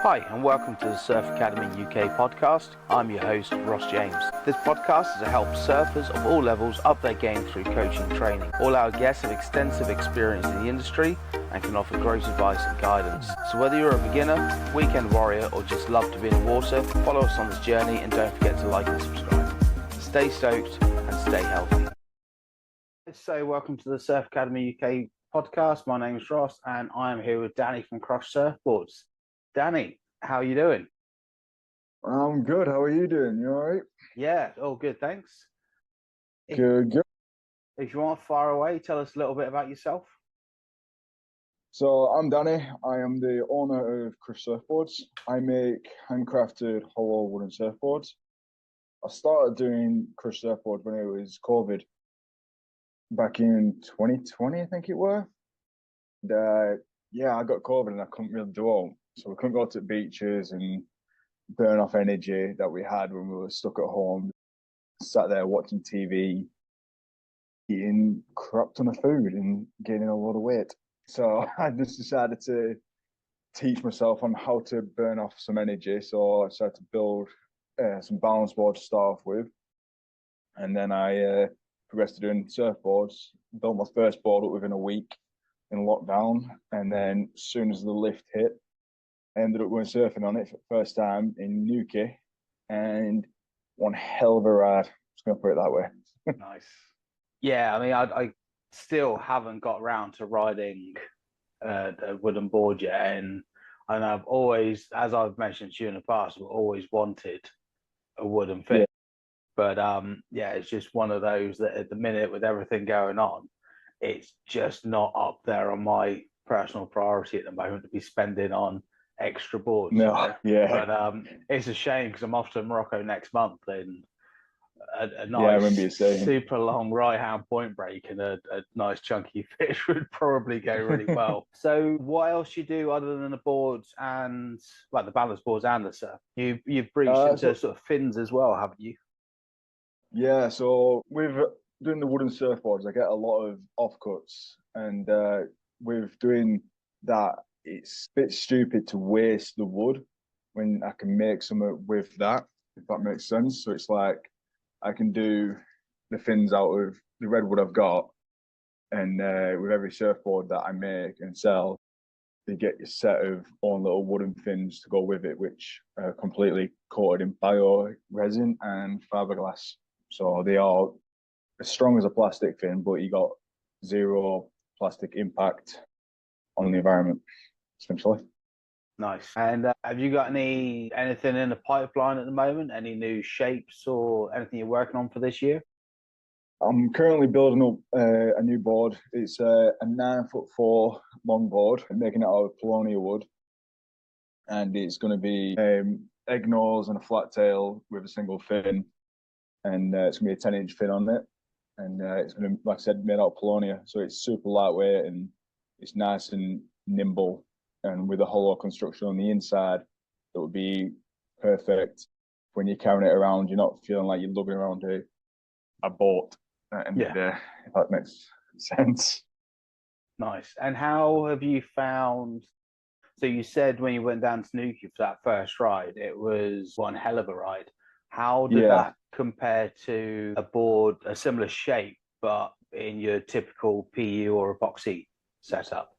Hi, and welcome to the Surf Academy UK podcast. I'm your host, Ross James. This podcast is to help surfers of all levels up their game through coaching and training. All our guests have extensive experience in the industry and can offer great advice and guidance. So whether you're a beginner, weekend warrior, or just love to be in the water, follow us on this journey and don't forget to like and subscribe. Stay stoked and stay healthy. So welcome to the Surf Academy UK podcast. My name is Ross and I am here with Danny from Crush Surfboards. Danny, how are you doing? I'm good. How are you doing? You all right? Yeah, all good, thanks. Good. If you want to fire away, tell us a little bit about yourself. So I'm Danny. I am the owner of Crush Surfboards. I make handcrafted hollow wooden surfboards. I started doing Crush Surfboards when it was COVID back in 2020, I think it was. I got COVID and I couldn't really do all. So we couldn't go to beaches and burn off energy that we had when we were stuck at home, sat there watching TV, eating crap ton of food and gaining a lot of weight. So I just decided to teach myself on how to burn off some energy. So I started to build some balance boards to start off with. And then I progressed to doing surfboards, built my first board up within a week in lockdown. And then as soon as the lift hit, I ended up going surfing on it for the first time in Newquay, and one hell of a ride. Just going to put it that way. Nice. Yeah, I mean, I still haven't got around to riding a wooden board yet, and I've always, as I've mentioned to you in the past, I've always wanted a wooden fin. But it's just one of those that at the minute with everything going on, it's just not up there on my personal priority at the moment to be spending on extra boards. No, yeah. But it's a shame because I'm off to Morocco next month and a nice super long right hand point break and a nice chunky fish would probably go really well. So what else you do other than the boards and like the balance boards and the surf? You've breached into sort of fins as well, haven't you? Yeah, so with doing the wooden surfboards, I get a lot of offcuts, and with doing that, it's a bit stupid to waste the wood when I can make something with that, if that makes sense. So it's like I can do the fins out of the redwood I've got, and with every surfboard that I make and sell, you get your set of own little wooden fins to go with it, which are completely coated in bio resin and fiberglass. So they are as strong as a plastic fin, but you got zero plastic impact on the environment, essentially. Nice. And have you got anything in the pipeline at the moment? Any new shapes or anything you're working on for this year? I'm currently building up a new board. It's a 9'4" long board, making it out of Paulownia wood, and it's going to be egg nose and a flat tail with a single fin, and it's going to be a 10-inch fin on it, and it's going to, like I said, made out of Paulownia, so it's super lightweight and it's nice and nimble, and with a hollow construction on the inside, it would be perfect when you're carrying it around. You're not feeling like you're lugging around a boat at the end of the day, if that makes sense. Nice. And how have you found? So you said when you went down to Newquay for that first ride, it was one hell of a ride. How did that compare to a board, a similar shape, but in your typical PU or epoxy setup?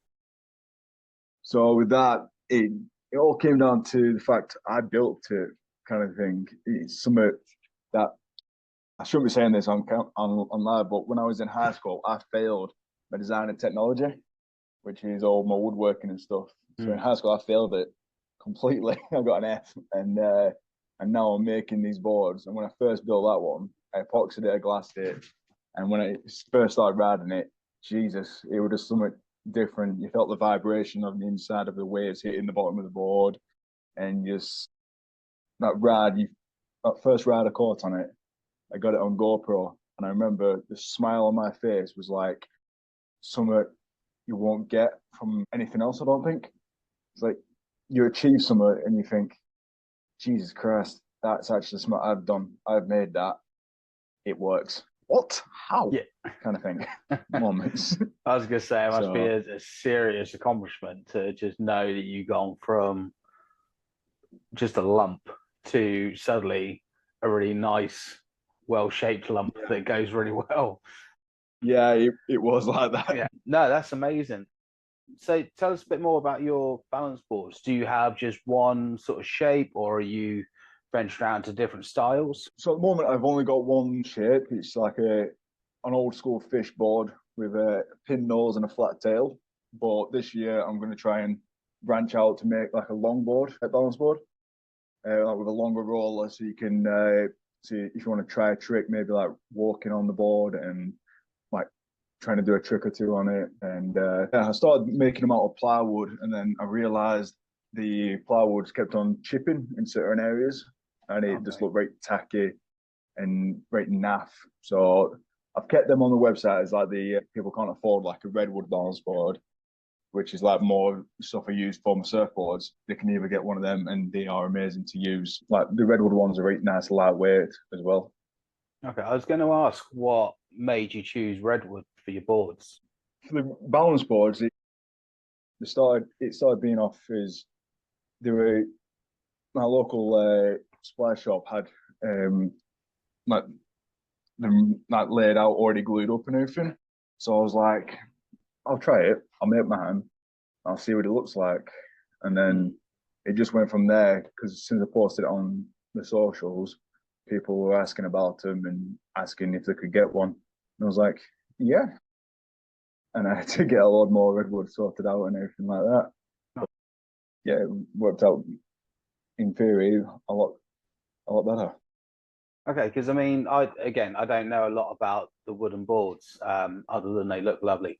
So with that, it all came down to the fact I built it, kind of thing. It's something that I shouldn't be saying this on live, but when I was in high school, I failed my design and technology, which is all my woodworking and stuff. So in high school, I failed it completely. I got an F, and now I'm making these boards. And when I first built that one, I epoxied it, I glassed it, and when I first started riding it, Jesus, it was just something different. You felt the vibration of the inside of the waves hitting the bottom of the board, and just that first ride I caught on it, I got it on GoPro, and I remember the smile on my face was like something you won't get from anything else, I don't think. It's like you achieve something and you think, Jesus Christ, that's actually something I've done. I've made that. It works. What? How? Yeah. Kind of thing. Moments. I was going to say, it must be a serious accomplishment to just know that you've gone from just a lump to suddenly a really nice, well-shaped lump that goes really well. Yeah, it was like that. Yeah, no, that's amazing. So tell us a bit more about your balance boards. Do you have just one sort of shape, or are you ventured out into different styles? So at the moment, I've only got one shape. It's like an old school fish board with a pin nose and a flat tail. But this year, I'm going to try and branch out to make like a longboard, a balance board, like with a longer roller, so you can see if you want to try a trick, maybe like walking on the board and like trying to do a trick or two on it. And yeah, I started making them out of plywood, and then I realized the plywood kept on chipping in certain areas, and it just looked very tacky and very naff. So I've kept them on the website as like the people can't afford like a redwood balance board, which is like more stuff I use for my surfboards. They can either get one of them, and they are amazing to use. Like the redwood ones are very nice, lightweight as well. Okay, I was going to ask what made you choose redwood for your boards. For the balance boards, it started being off is there were my local supply shop had like them like laid out already glued up and everything. So I was like, I'll try it. I'll make mine. I'll see what it looks like. And then it just went from there because since I posted it on the socials, people were asking about them and asking if they could get one. And I was like, yeah. And I had to get a lot more redwood sorted out and everything like that. But yeah, it worked out in theory a lot better. Okay, because I mean, I don't know a lot about the wooden boards, other than they look lovely.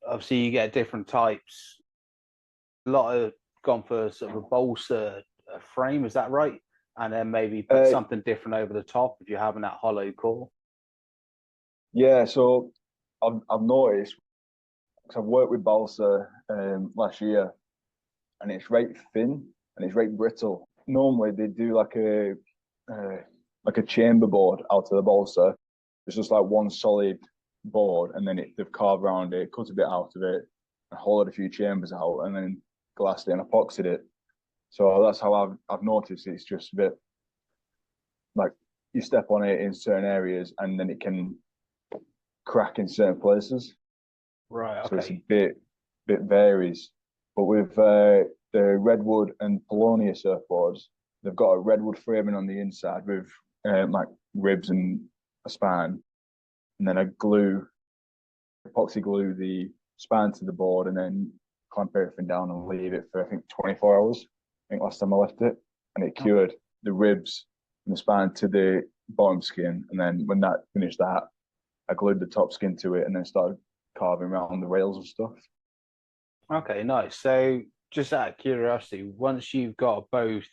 Obviously, you get different types. A lot of gone for sort of a balsa frame, is that right? And then maybe put something different over the top if you're having that hollow core. Yeah, so I've noticed because I've worked with balsa last year, and it's right thin and it's right brittle. Normally they do like a chamber board out of the balsa. It's just like one solid board, and then they've carved around it, cut a bit out of it, and hollowed a few chambers out, and then glassed it and epoxied it. So that's how I've noticed it's just a bit like you step on it in certain areas, and then it can crack in certain places. Right. So it's a Okay. bit varies. But with the redwood and Polonia surfboards, they've got a redwood framing on the inside with like ribs and a spine, and then epoxy glue the spine to the board, and then clamp everything down and leave it for I think 24 hours. I think last time I left it, and it cured the ribs and the spine to the bottom skin, and then when that finished that, I glued the top skin to it, and then started carving around the rails and stuff. Okay. Nice. So, just out of curiosity, once you've got both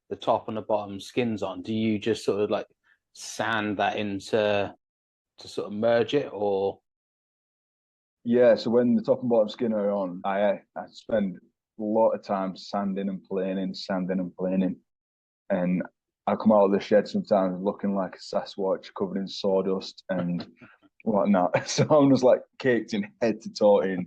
the top and the bottom skins on, do you just sort of like sand that into to sort of merge it, or? Yeah, so when the top and bottom skin are on, I spend a lot of time sanding and planing, and I come out of the shed sometimes looking like a Sasquatch covered in sawdust and whatnot. So I'm just like caked in head to toe in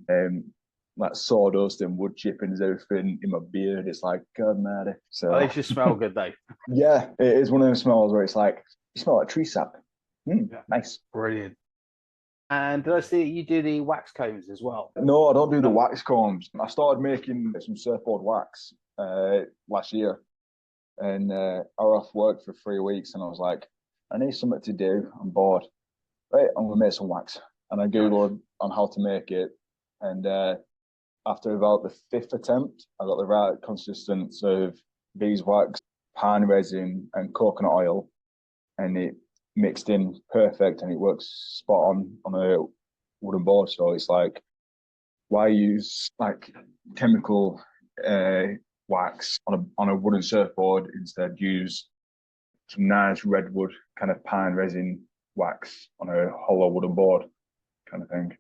like sawdust and wood chippings, everything in my beard. It's like God man. At So least you smell good though. yeah, it is one of those smells where it's like you smell like tree sap. Yeah. Nice. Brilliant. And did I see you do the wax combs as well? No, I don't do the wax combs. I started making some surfboard wax last year, and I was off work for 3 weeks, and I was like, I need something to do. I'm bored. Right, I'm gonna make some wax, and I googled on how to make it, and after about the fifth attempt, I got the right consistence of beeswax, pine resin, and coconut oil, and it mixed in perfect, and it works spot on a wooden board. So it's like, why use like chemical wax on a wooden surfboard? Instead, use some nice redwood kind of pine resin wax on a hollow wooden board, kind of thing.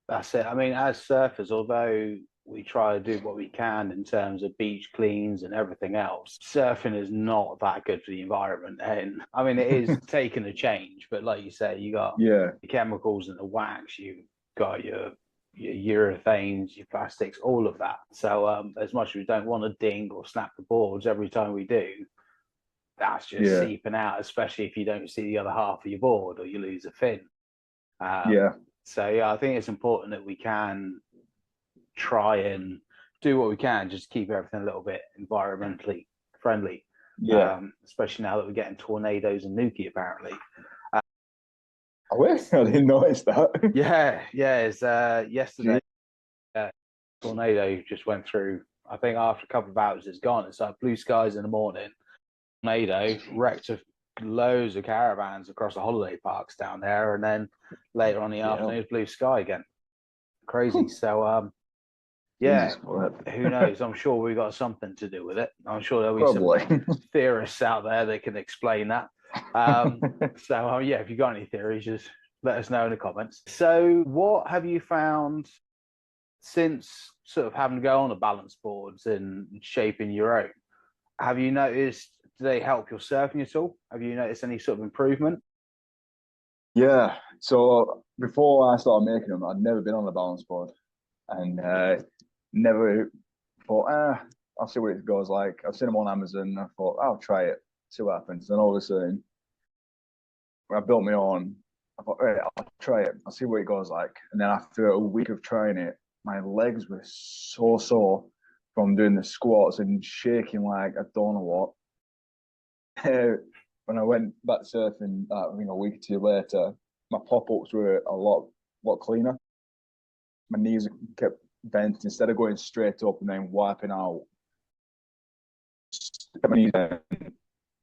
That's it. I mean, as surfers, although we try to do what we can in terms of beach cleans and everything else, surfing is not that good for the environment. And I mean, it is taking a change, but like you say, you got Yeah, the chemicals and the wax, you've got your your urethanes, your plastics, all of that. So as much as we don't want to ding or snap the boards every time we do, that's just Yeah. seeping out, especially if you don't see the other half of your board or you lose a fin. Yeah. So yeah, I think it's important that we can try and do what we can, just keep everything a little bit environmentally friendly. Yeah. Especially now that we're getting tornadoes and Nuki apparently. I wish I didn't notice that. Yeah, it's yesterday. Tornado just went through. I think after a couple of hours, it's gone. It's like blue skies in the morning. Tornado wrecked loads of caravans across the holiday parks down there, and then later on in the afternoon, blue sky again. Crazy. So, yeah, who knows? I'm sure we got something to do with it. I'm sure there'll be some theorists out there that can explain that. Yeah, if you got any theories, just let us know in the comments. So, what have you found since sort of having to go on the balance boards and shaping your own? Have you noticed, do they help your surfing at all? Have you noticed any sort of improvement? Yeah. So before I started making them, I'd never been on a balance board and never thought, I'll see what it goes like. I've seen them on Amazon. I thought, I'll try it, see what happens. And all of a sudden, when I built my own, I thought, right, I'll try it. I'll see what it goes like. And then after a week of trying it, my legs were so sore from doing the squats and shaking like I don't know what. When I went back surfing, a week or two later, my pop-ups were a lot cleaner. My knees kept bent instead of going straight up and then wiping out. My knees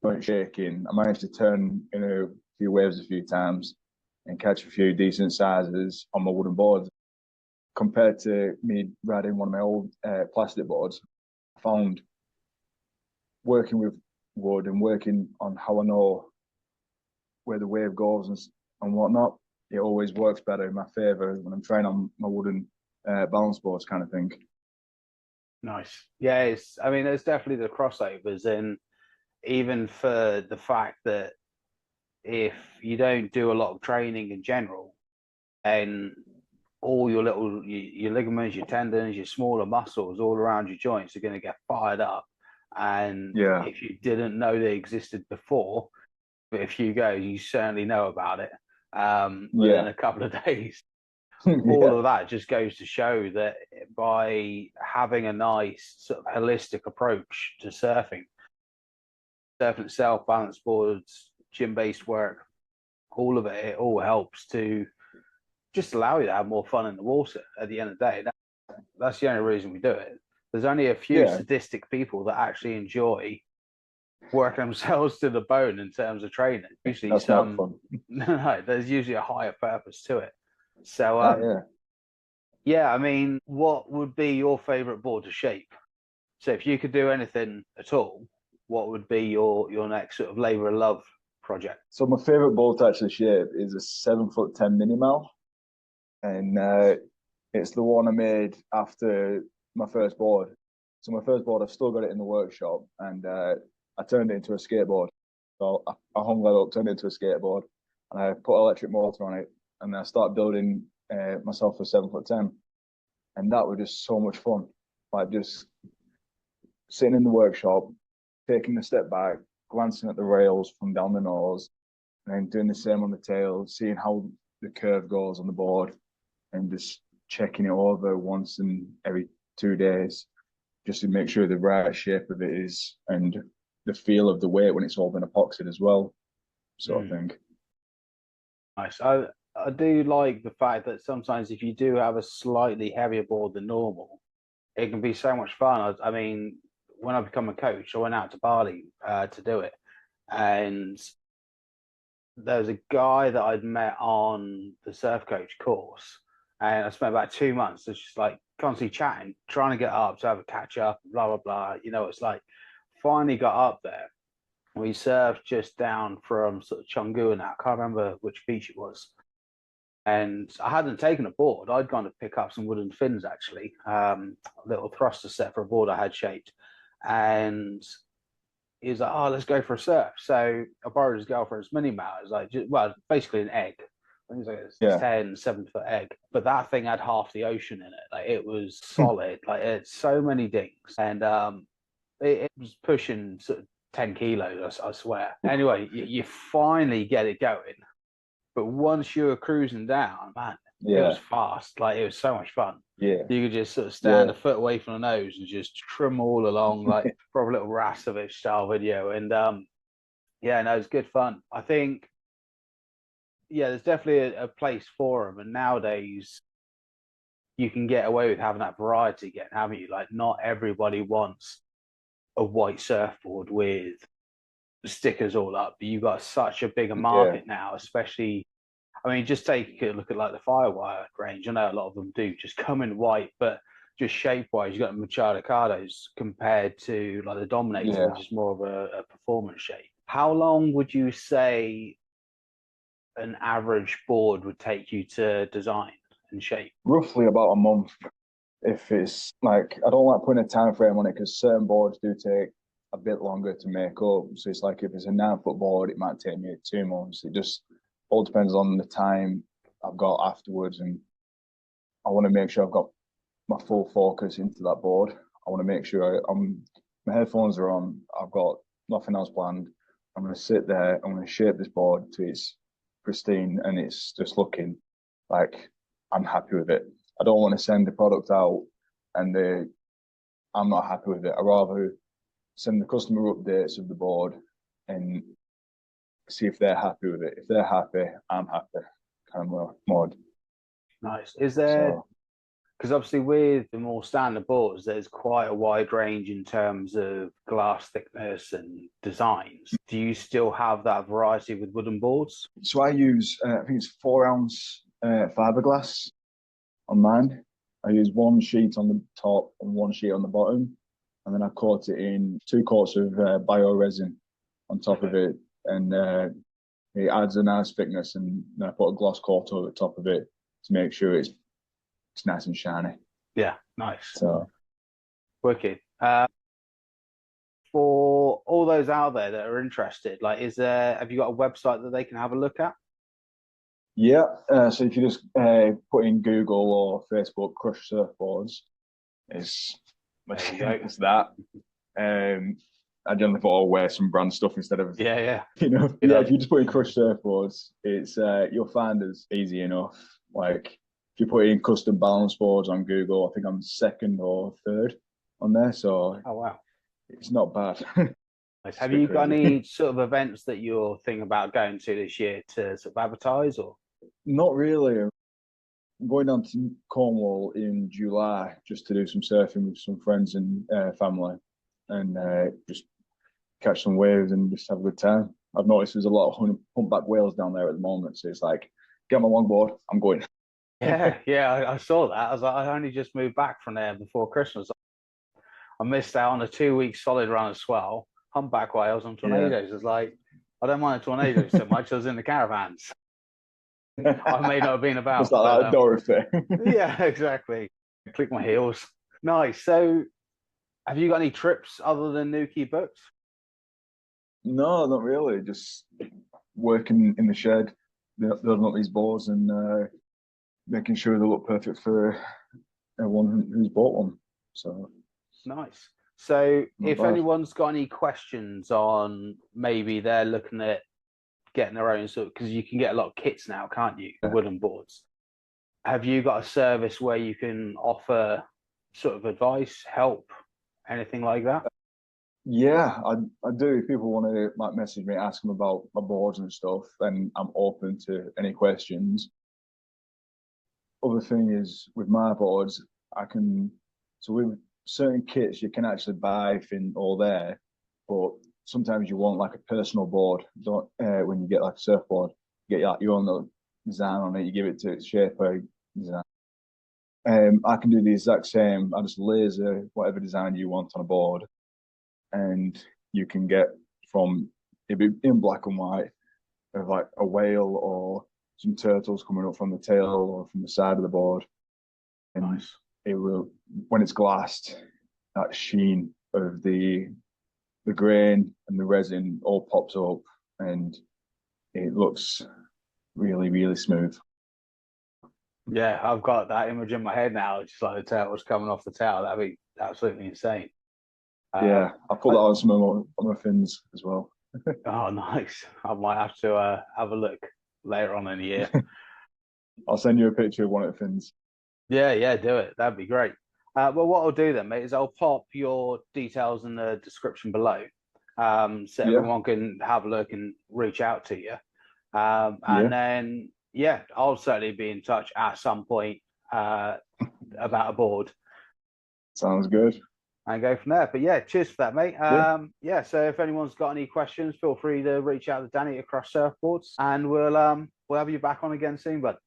weren't shaking. I managed to turn in a few waves a few times and catch a few decent sizes on my wooden boards. Compared to me riding one of my old plastic boards, I found working with wood and working on how I know where the wave goes and whatnot, it always works better in my favor when I'm trying on my wooden balance boards kind of thing. Nice. Yeah, there's definitely the crossovers, and even for the fact that if you don't do a lot of training in general, and all your your ligaments, your tendons, your smaller muscles all around your joints are going to get fired up. And if you didn't know they existed before, but if you go, you certainly know about it within a couple of days. All of that just goes to show that by having a nice sort of holistic approach to surfing itself, balance boards, gym-based work, all of it all helps to just allow you to have more fun in the water at the end of the day. That's the only reason we do it. There's only a few sadistic people that actually enjoy working themselves to the bone in terms of training. Usually that's not fun. No, there's usually a higher purpose to it. So what would be your favorite board to shape? So if you could do anything at all, what would be your next sort of labor of love project? So my favorite board to actually shape is a 7'10" mini mal, and it's the one I made after my first board. So my first board, I've still got it in the workshop, and I turned it into a skateboard. So I hung that up, turned it into a skateboard, and I put an electric motor on it, and then I started building myself a 7'10", and that was just so much fun. Like just sitting in the workshop, taking a step back, glancing at the rails from down the nose, and then doing the same on the tail, seeing how the curve goes on the board, and just checking it over once in every 2 days, just to make sure the right shape of it is, and the feel of the weight when it's all been epoxied as well, sort of thing. Nice. I do like the fact that sometimes if you do have a slightly heavier board than normal, it can be so much fun. I mean, when I become a coach, I went out to Bali to do it, and there was a guy that I'd met on the surf coach course, and I spent about 2 months just like constantly chatting, trying to get up to have a catch up, blah blah blah. You know, it's like finally got up there. We surfed just down from sort of Canggu and I can't remember which beach it was. And I hadn't taken a board. I'd gone to pick up some wooden fins, actually, a little thruster set for a board I had shaped. And he was like, "Oh, let's go for a surf." So I borrowed his girlfriend's mini mal. It was like, basically an egg I think it was like Yeah. 10, 7-foot egg, but that thing had half the ocean in it. Like it was solid. Like it had so many dinks, and it was pushing sort of 10 kilos, I swear. Anyway, you finally get it going, but once you were cruising down, man, it was fast. Like it was so much fun. Yeah. You could just sort of stand a foot away from the nose and just trim all along, like probably a little Rasovich style video. And yeah, no, it's good fun. I think, yeah, there's definitely a place for them. And nowadays, you can get away with having that variety again, haven't you? Like, not everybody wants a white surfboard with stickers all up. But you've got such a bigger market now, especially. I mean, just take a look at like the Firewire range. I know a lot of them do just come in white, but just shape-wise, you've got Machado Cardos compared to like the Dominator, which is more of a performance shape. How long would you say an average board would take you to design and shape? Roughly about a month. If it's like, I don't like putting a time frame on it because certain boards do take a bit longer to make up. So it's like if it's a 9-foot board, it might take me 2 months. It just all depends on the time I've got afterwards, and I want to make sure I've got my full focus into that board. I want to make sure my headphones are on. I've got nothing else planned. I'm going to sit there. I'm going to shape this board to its pristine, and it's just looking like I'm happy with it. I don't want to send the product out and I'm not happy with it. I'd rather send the customer updates of the board and see if they're happy with it. If they're happy, I'm happy, kind of mode. Nice. Is there, because obviously with the more standard boards, there's quite a wide range in terms of glass thickness and designs. Do you still have that variety with wooden boards? So I use, I think it's 4-ounce fiberglass on mine. I use one sheet on the top and one sheet on the bottom, and then I coat it in 2 coats of bio resin on top of it, and it adds a nice thickness. And then I put a gloss coat over the top of it to make sure it's nice and shiny. Yeah, nice. So wicked. For all those out there that are interested, like, have you got a website that they can have a look at? Yeah, so if you just put in Google or Facebook Crush Surfboards, it's that. I generally thought I'll wear some brand stuff instead of if you just put in Crush Surfboards, it's you'll find us easy enough. Like if you put in custom balance boards on Google, I think I'm 2nd or 3rd on there. So oh wow, it's not bad. Have you got any sort of events that you're thinking about going to this year to sort of advertise, or? Not really. I'm going down to Cornwall in July just to do some surfing with some friends and family, and just catch some waves and just have a good time. I've noticed there's a lot of humpback whales down there at the moment, so it's like, get my longboard, I'm going. Yeah, I saw that. I was like, I only just moved back from there before Christmas. I missed out on a 2-week solid run of swell, humpback whales and tornadoes. It's like, I don't mind the tornadoes so much. I was in the caravans. I may not have been about. It's like that Dorothy. Yeah, exactly. Click my heels. Nice. So, have you got any trips other than Nuki booked? No, not really. Just working in the shed, building up these boards and making sure they look perfect for everyone who's bought one. So nice. So, if anyone's got any questions on maybe they're looking at getting their own sort, because you can get a lot of kits now, can't you? Wooden boards. Have you got a service where you can offer sort of advice, help, anything like that? Yeah, I do. If people want to like message me, ask them about my boards and stuff, then I'm open to any questions. Other thing is with my boards, so with certain kits you can actually buy thing all there, but sometimes you want like a personal board. Don't when you get like a surfboard, you get like your own design on it, you give it to its shape or design. I can do the exact same. I just laser whatever design you want on a board, and you can get from it'd be in black and white of like a whale or some turtles coming up from the tail or from the side of the board. And nice. It will, when it's glassed, that sheen of the grain and the resin all pops up, and it looks really, really smooth. Yeah, I've got that image in my head now. It's just like the tail was coming off the tail. That'd be absolutely insane. Yeah, I put that on some of my fins as well. Oh, nice. I might have to have a look later on in the year. I'll send you a picture of one of the fins. Yeah, do it. That'd be great. Well, what I'll do then, mate, is I'll pop your details in the description below, so Yeah, everyone can have a look and reach out to you. yeah, And then, yeah, I'll certainly be in touch at some point about a board sounds good. and go from there. But yeah, cheers for that, mate. Yeah, Yeah, so if anyone's got any questions, feel free to reach out to Danny at Crush Surfboards, and we'll have you back on again soon, bud.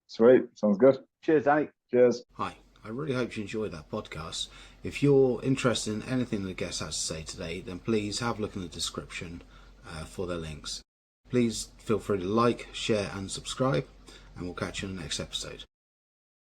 sweet, sounds good. Cheers, Danny. Cheers. Hi, I really hope you enjoyed that podcast. If you're interested in anything the guest has to say today, then please have a look in the description for their links. Please feel free to like, share and subscribe, and we'll catch you in the next episode.